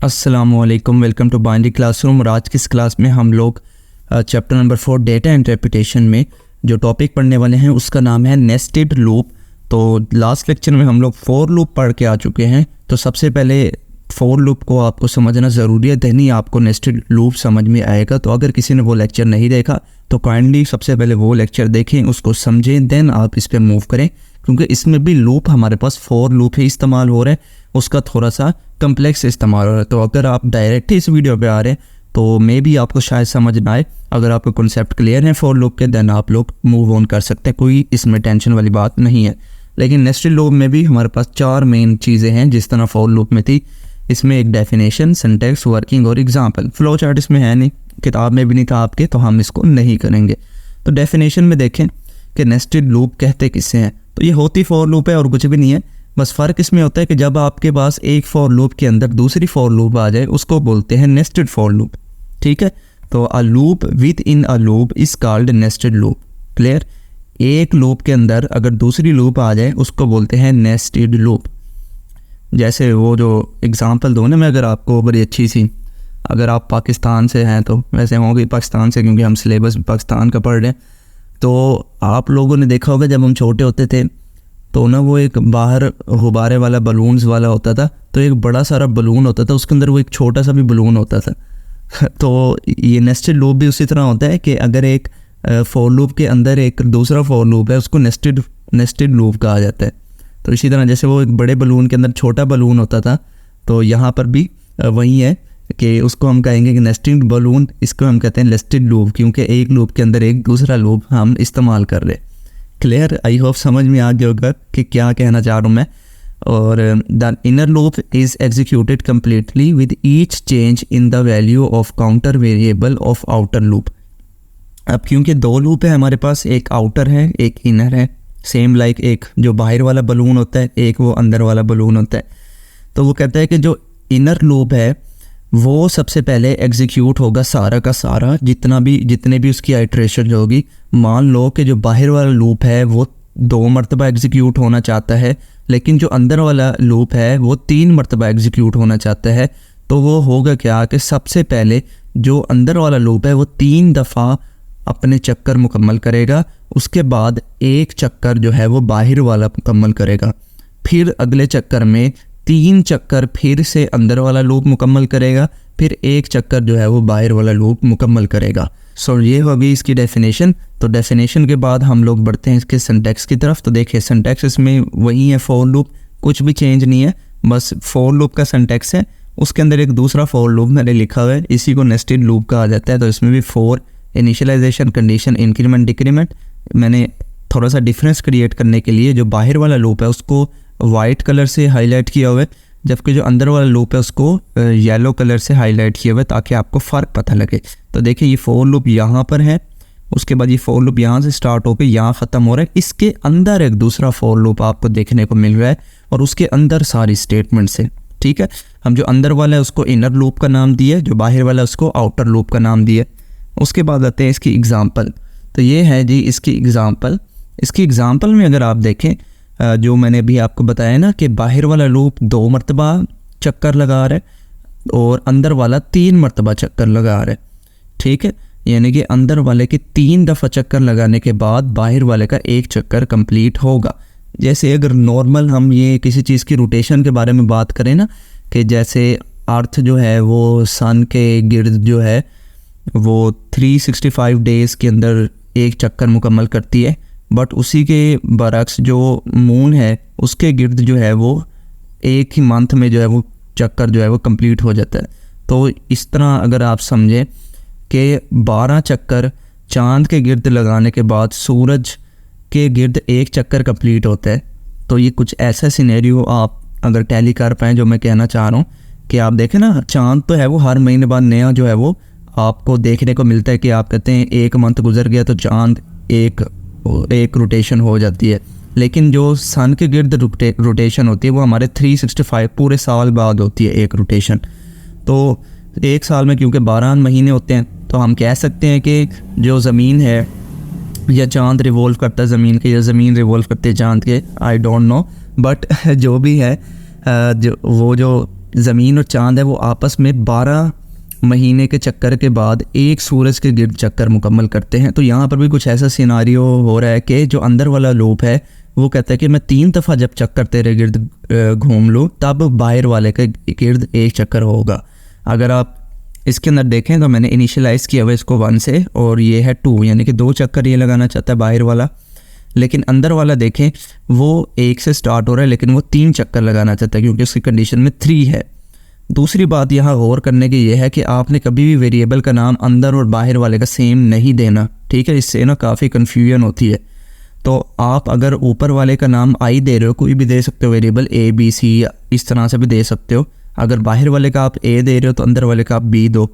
अस्सलामुअलैकुम, welcome to binary classroom. और आज की इस क्लास में हम लोग चैप्टर नंबर 4 डेटा इंटरप्रिटेशन में जो टॉपिक पढ़ने वाले हैं उसका नाम है नेस्टेड लूप। तो लास्ट लेक्चर में हम लोग फॉर लूप पढ़ के आ चुके हैं। तो सबसे पहले फॉर लूप को आपको समझना ज़रूरी है, देन ही आपको नेस्टेड लूप समझ में आएगा। तो अगर किसी ने वो लेक्चर नहीं देखा तो काइंडली सबसे पहले वो लेक्चर देखें, उसको समझें, देन आप इस पर मूव करें, क्योंकि इसमें भी लूप हमारे पास फॉर लूप ही इस्तेमाल हो रहा है, उसका थोड़ा सा कम्प्लेक्स इस्तेमाल हो रहा है। तो अगर आप डायरेक्ट इस वीडियो पे आ रहे हैं तो मे बी आपको शायद समझ ना आए। अगर आपको कॉन्सेप्ट क्लियर है फॉर लूप के, देन आप लोग मूव ऑन कर सकते हैं, कोई इसमें टेंशन वाली बात नहीं है। लेकिन नेस्टेड लूप में भी हमारे पास 4 मेन चीज़ें हैं जिस तरह फॉर लूप में थी। इसमें एक डेफिनेशन, सिंटैक्स, वर्किंग और एग्जाम्पल। फ्लो चार्ट इसमें है नहीं, किताब में भी नहीं था आपके, तो हम इसको नहीं करेंगे। तो डेफिनेशन में देखें कि नेस्टेड लूप कहते किससे हैं, तो ये होती फॉर लूप है और कुछ भी नहीं है। बस फ़र्क इसमें होता है कि जब आपके पास एक फॉर लूप के अंदर दूसरी फॉर लूप आ जाए उसको बोलते हैं नेस्टेड फॉर लूप। ठीक है, तो a loop with in a loop is called nested loop. Clear? एक लूप के अंदर अगर दूसरी लूप आ जाए उसको बोलते हैं नेस्टेड लूप। जैसे वो जो एग्जांपल दो ना मैं, अगर आपको बड़ी अच्छी सी, अगर आप पाकिस्तान से हैं तो वैसे होंगे पाकिस्तान से, क्योंकि हम सिलेबस पाकिस्तान का पढ़ रहे हैं। तो आप लोगों ने देखा होगा जब हम छोटे होते थे तो ना वो एक बाहर गुब्बारे वाला बलून्स वाला होता था, तो एक बड़ा सारा बलून होता था, उसके अंदर वो एक छोटा सा भी बलून होता था। तो ये नेस्टेड लूप भी उसी तरह होता है कि अगर एक फॉर लूप के अंदर एक दूसरा फॉर लूप है उसको नेस्टेड लूप कहा जाता है। तो इसी तरह जैसे वो एक बड़े बलून के अंदर छोटा बलून होता था, तो यहाँ पर भी वही है कि उसको हम कहेंगे कि नेस्टेड बलून, इसको हम कहते हैं नेस्टेड लूप, क्योंकि एक लूप के अंदर एक दूसरा लूप हम इस्तेमाल कर रहे हैं। क्लियर? आई होप समझ में आ गया होगा कि क्या कहना चाह रहा हूँ मैं। और the inner loop is executed completely with each change in the value of counter variable of outer loop. अब क्योंकि 2 लूप है हमारे पास, एक आउटर है एक इनर है, सेम लाइक एक जो बाहर वाला बलून होता है एक वो अंदर वाला बलून होता है। तो वो कहता है कि जो इनर लूप है वो सबसे पहले एग्जीक्यूट होगा सारा का सारा, जितने भी उसकी आइट्रेशन होगी। मान लो कि जो बाहर वाला लूप है वो 2 मरतबा एग्जीक्यूट होना चाहता है, लेकिन जो अंदर वाला लूप है वो 3 मरतबा एग्जीक्यूट होना चाहता है। तो वो होगा क्या कि सबसे पहले जो अंदर वाला लूप है वो 3 दफ़ा अपने चक्कर मुकम्मल करेगा, उसके बाद एक चक्कर जो है वो बाहर वाला मुकम्मल करेगा, फिर अगले चक्कर में 3 चक्कर फिर से अंदर वाला लूप मुकम्मल करेगा, फिर एक चक्कर जो है वो बाहर वाला लूप मुकम्मल करेगा। सो ये होगी इसकी डेफिनेशन। तो डेफिनेशन के बाद हम लोग बढ़ते हैं इसके सिंटैक्स की तरफ। तो देखिए सिंटैक्स इसमें वही है फॉर लूप, कुछ भी चेंज नहीं है, बस फॉर लूप का सिंटैक्स है, उसके अंदर एक दूसरा फॉर लूप मैंने लिखा हुआ है, इसी को नेस्टेड लूप कहा जाता है। तो इसमें भी for, initialization, condition, increment, decrement. मैंने थोड़ा सा डिफरेंस क्रिएट करने के लिए जो बाहर वाला लूप है उसको वाइट कलर से हाईलाइट किया हुआ है, जबकि जो अंदर वाला लूप है उसको येलो कलर से हाईलाइट किया हुआ है, ताकि आपको फ़र्क पता लगे। तो देखिए ये फॉर लूप यहाँ पर है, उसके बाद ये फॉर लूप यहाँ से स्टार्ट होकर यहाँ ख़त्म हो रहा है, इसके अंदर एक दूसरा फॉर लूप आपको देखने को मिल रहा है और उसके अंदर सारी स्टेटमेंट्स है। ठीक है, हम जो अंदर वाला है उसको इनर लूप का नाम दिया, जो बाहर वाला है उसको आउटर लूप का नाम दिया। उसके बाद आते हैं इसकी एग्ज़ाम्पल। तो ये है जी इसकी एग्ज़ाम्पल। इसकी एग्ज़ाम्पल में अगर आप देखें, जो मैंने अभी आपको बताया ना कि बाहर वाला लूप 2 मरतबा चक्कर लगा रहा है और अंदर वाला 3 मरतबा चक्कर लगा रहा है। ठीक है, यानी कि अंदर वाले के 3 दफ़ा चक्कर लगाने के बाद बाहर वाले का एक चक्कर कंप्लीट होगा। जैसे अगर नॉर्मल हम ये किसी चीज़ की रोटेशन के बारे में बात करें ना, कि जैसे अर्थ जो है वो सन के गिर्द जो है वो 365 डेज़ के अंदर एक चक्कर मुकम्मल करती है, बट उसी के बरक्स जो मून है उसके गिर्द जो है वो एक ही मंथ में जो है वो चक्कर जो है वो कंप्लीट हो जाता है। तो इस तरह अगर आप समझें कि 12 चक्कर चांद के गिर्द लगाने के बाद सूरज के गिर्द एक चक्कर कंप्लीट होता है। तो ये कुछ ऐसा सिनेरियो आप अगर टैली कर पाएँ, जो मैं कहना चाह रहा हूँ कि आप देखें ना, चांद तो है वो हर महीने बाद नया जो है वो आपको देखने को मिलता है, कि आप कहते हैं एक मंथ गुजर गया तो चांद एक रोटेशन हो जाती है, लेकिन जो सन के गिर्द रोटेशन होती है वो हमारे 365 पूरे साल बाद होती है एक रोटेशन। तो एक साल में क्योंकि 12 महीने होते हैं, तो हम कह सकते हैं कि जो ज़मीन है या चांद रिवॉल्व करता है ज़मीन के, या ज़मीन रिवॉल्व करती है चांद के, आई डोंट नो, बट जो भी है जो ज़मीन और चाँद है वो आपस में 12 महीने के चक्कर के बाद एक सूरज के गिर्द चक्कर मुकम्मल करते हैं। तो यहाँ पर भी कुछ ऐसा सिनारियो हो रहा है कि जो अंदर वाला लूप है वो कहता है कि मैं 3 दफ़ा जब चक्कर तेरे गिर्द घूम लूँ तब बाहर वाले के गिर्द एक चक्कर होगा। अगर आप इसके अंदर देखें तो मैंने इनिशियलाइज़ किया हुआ इसको 1 से और ये है 2, यानी कि 2 चक्कर ये लगाना चाहता है बाहर वाला। लेकिन अंदर वाला देखें वो 1 से स्टार्ट हो रहा है लेकिन वो 3 चक्कर लगाना चाहता है क्योंकि उसकी कंडीशन में 3 है। दूसरी बात यहाँ गौर करने की ये है कि आपने कभी भी वेरिएबल का नाम अंदर और बाहर वाले का सेम नहीं देना, ठीक है। इससे ना काफ़ी कन्फ्यूजन होती है। तो आप अगर ऊपर वाले का नाम आई दे रहे हो, कोई भी दे सकते हो वेरिएबल A B C इस तरह से भी दे सकते हो। अगर बाहर वाले का आप A दे रहे हो तो अंदर वाले का आप B दो।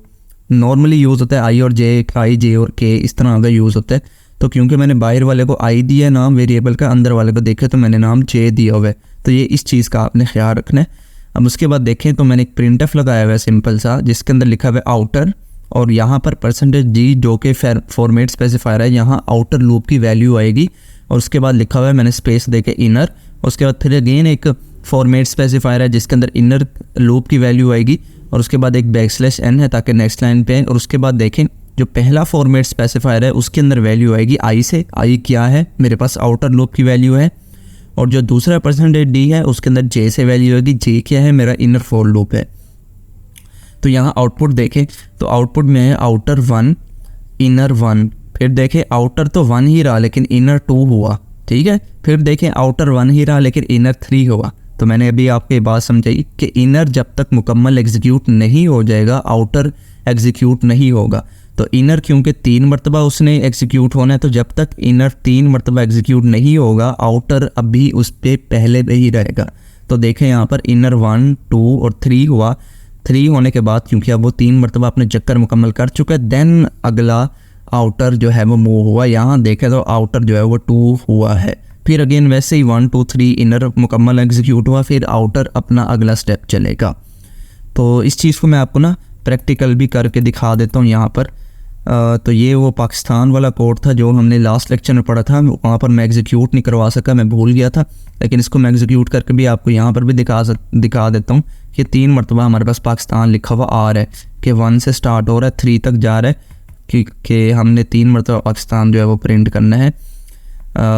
नॉर्मली यूज़ होता है I और J और K इस तरह का यूज़ होता है। तो क्योंकि मैंने बाहर वाले को I दिया नाम वेरिएबल का, अंदर वाले को देखे तो मैंने नाम J दिया हुआ है। तो ये इस चीज़ का आपने ख्याल रखना है। अब उसके बाद देखें तो मैंने एक प्रिंटफ लगाया हुआ है सिंपल सा, जिसके अंदर लिखा हुआ है आउटर और यहाँ पर %d जो कि फॉर्मेट स्पेसिफायर है, यहाँ आउटर लूप की वैल्यू आएगी। और उसके बाद लिखा हुआ है मैंने स्पेस दे के इनर, उसके बाद फिर अगेन एक फॉर्मेट स्पेसिफायर है जिसके अंदर इनर लूप की वैल्यू आएगी और उसके बाद एक \n है ताकि नेक्स्ट लाइन पे। और उसके बाद देखें जो पहला फॉर्मेट स्पेसिफायर है उसके अंदर वैल्यू आएगी I से। I क्या है, मेरे पास आउटर लूप की वैल्यू है। और जो दूसरा %d है उसके अंदर J से वैल्यू आएगी। J क्या है, मेरा इनर फॉर लूप है। तो यहाँ आउटपुट देखें तो आउटपुट में है आउटर 1 इनर 1। फिर देखें आउटर तो 1 ही रहा लेकिन इनर 2 हुआ, ठीक है। फिर देखें आउटर 1 ही रहा लेकिन इनर 3 हुआ। तो मैंने अभी आपको ये बात समझाई कि इनर जब तक मुकम्मल एग्जीक्यूट नहीं हो जाएगा आउटर एग्जीक्यूट नहीं होगा। तो इनर क्योंकि 3 मरतबा उसने एग्जीक्यूट होना है, तो जब तक इनर 3 मरतबा एग्जीक्यूट नहीं होगा आउटर अभी उस पर पहले पे ही रहेगा। तो देखें यहाँ पर इनर 1 2 और 3 हुआ। 3 होने के बाद क्योंकि अब वो 3 मरतबा अपने चक्कर मुकम्मल कर चुका है, देन अगला आउटर जो है वो मूव हुआ। यहाँ देखें तो आउटर जो है वो 2 हुआ है। फिर अगेन वैसे ही 1 2 3 इनर मुकम्मल एग्जीक्यूट हुआ, फिर आउटर अपना अगला स्टेप चलेगा। तो इस चीज़ को मैं आपको ना प्रैक्टिकल भी करके दिखा देता हूँ यहाँ पर। तो ये वो पाकिस्तान वाला कोड था जो हमने लास्ट लेक्चर में पढ़ा था। वहाँ पर मैं एग्जीक्यूट नहीं करवा सका, मैं भूल गया था, लेकिन इसको मैं एग्जीक्यूट करके भी आपको यहाँ पर भी दिखा देता हूँ कि 3 मरतबा हमारे पास पाकिस्तान लिखा हुआ आ रहा है कि 1 से स्टार्ट हो रहा है 3 तक जा रहा है कि हमने 3 मरतबा पाकिस्तान जो है वो प्रिंट करना है।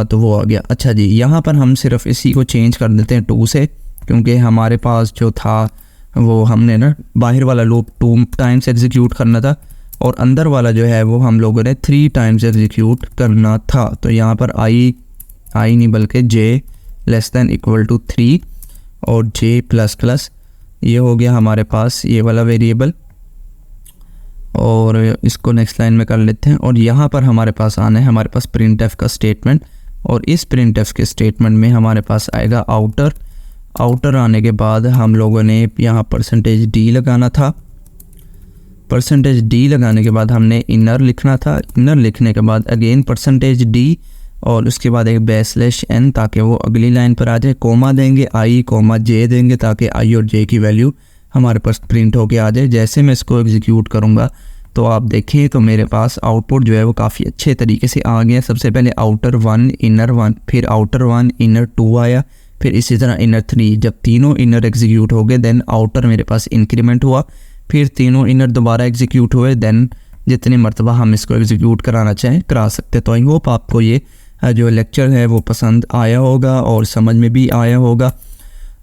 तो वो आ गया। अच्छा जी, यहाँ पर हम सिर्फ इसी को चेंज कर देते हैं 2 से, क्योंकि हमारे पास जो था वो हमने ना बाहर वाला लूप 2 टाइम्स एग्जीक्यूट करना था और अंदर वाला जो है वो हम लोगों ने 3 टाइम्स एग्जीक्यूट करना था। तो यहाँ पर I नहीं बल्कि J <= 3 और J++ ये हो गया हमारे पास ये वाला वेरिएबल। और इसको नेक्स्ट लाइन में कर लेते हैं। और यहाँ पर हमारे पास आना है हमारे पास printf का स्टेटमेंट, और इस printf के स्टेटमेंट में हमारे पास आएगा आउटर। आउटर आने के बाद हम लोगों ने यहाँ %d लगाना था। %d लगाने के बाद हमने इनर लिखना था। इनर लिखने के बाद अगेन %d और उसके बाद एक \n ताकि वो अगली लाइन पर आ जाए। कोमा देंगे I, J देंगे ताकि I और J की वैल्यू हमारे पास प्रिंट होके आ जाए। जैसे मैं इसको एग्जीक्यूट करूँगा तो आप देखें तो मेरे पास आउटपुट जो है वो काफ़ी अच्छे तरीके से आ गया। सबसे पहले आउटर 1 इनर 1, फिर आउटर 1 इनर 2 आया, फिर इसी तरह इनर 3। जब तीनों इनर एग्जीक्यूट हो गए देन आउटर मेरे पास इंक्रीमेंट हुआ, फिर तीनों इनर दोबारा एग्जीक्यूट हुए, देन जितने मरतबा हम इसको एग्जीक्यूट कराना चाहें करा सकते। तो आई होप आपको ये जो लेक्चर है वो पसंद आया होगा और समझ में भी आया होगा।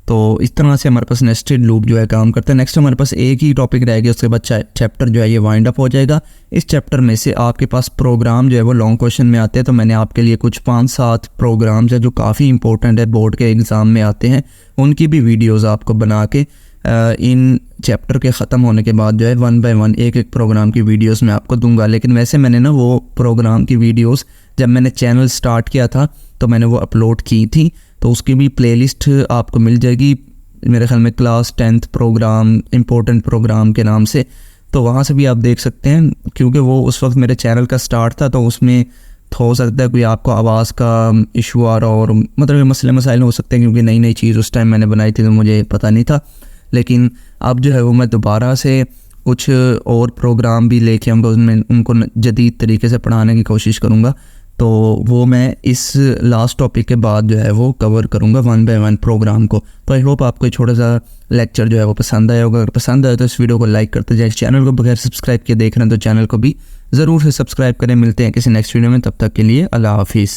तो इस तरह से हमारे पास नेस्टेड लूप जो है काम करता है। नेक्स्ट हमारे पास एक ही टॉपिक रहेगी, उसके बाद चैप्टर जो है ये वाइंड अप हो जाएगा। इस चैप्टर में से आपके पास प्रोग्राम जो है वो लॉन्ग क्वेश्चन में आते हैं, तो मैंने आपके लिए कुछ 5-7 प्रोग्राम्स है जो काफ़ी इंपॉर्टेंट है, बोर्ड के एग्ज़ाम में आते हैं, उनकी भी वीडियोज़ आपको बना के इन चैप्टर के ख़त्म होने के बाद जो है 1 बाय 1 एक प्रोग्राम की वीडियोस मैं आपको दूंगा। लेकिन वैसे मैंने ना वो प्रोग्राम की वीडियोस जब मैंने चैनल स्टार्ट किया था तो मैंने वो अपलोड की थी, तो उसकी भी प्लेलिस्ट आपको मिल जाएगी मेरे ख्याल में class 10th programme important programme के नाम से। तो वहाँ से भी आप देख सकते हैं, क्योंकि वो उस वक्त मेरे चैनल का स्टार्ट था, तो उसमें हो सकता है कोई आपको आवाज़ का इशू आ रहा और मतलब मसले मसाइल हो सकते हैं, क्योंकि नई नई चीज़ उस टाइम मैंने बनाई थी तो मुझे पता नहीं था। लेकिन अब जो है वो मैं दोबारा से कुछ और प्रोग्राम भी लेके आऊँगा, उसमें उनको जदीद तरीके से पढ़ाने की कोशिश करूँगा। तो वो मैं इस लास्ट टॉपिक के बाद जो है वो कवर करूँगा 1 बाय 1 प्रोग्राम को। तो आई होप आपको छोटा सा लेक्चर जो है वो पसंद आया होगा। अगर पसंद आया तो इस वीडियो को लाइक करते जाए। चैनल को बगैर सब्सक्राइब किए देख रहे हैं तो चैनल को भी ज़रूर से सब्सक्राइब करें। मिलते हैं किसी नेक्स्ट वीडियो में, तब तक के लिए अल्लाह हाफिज़।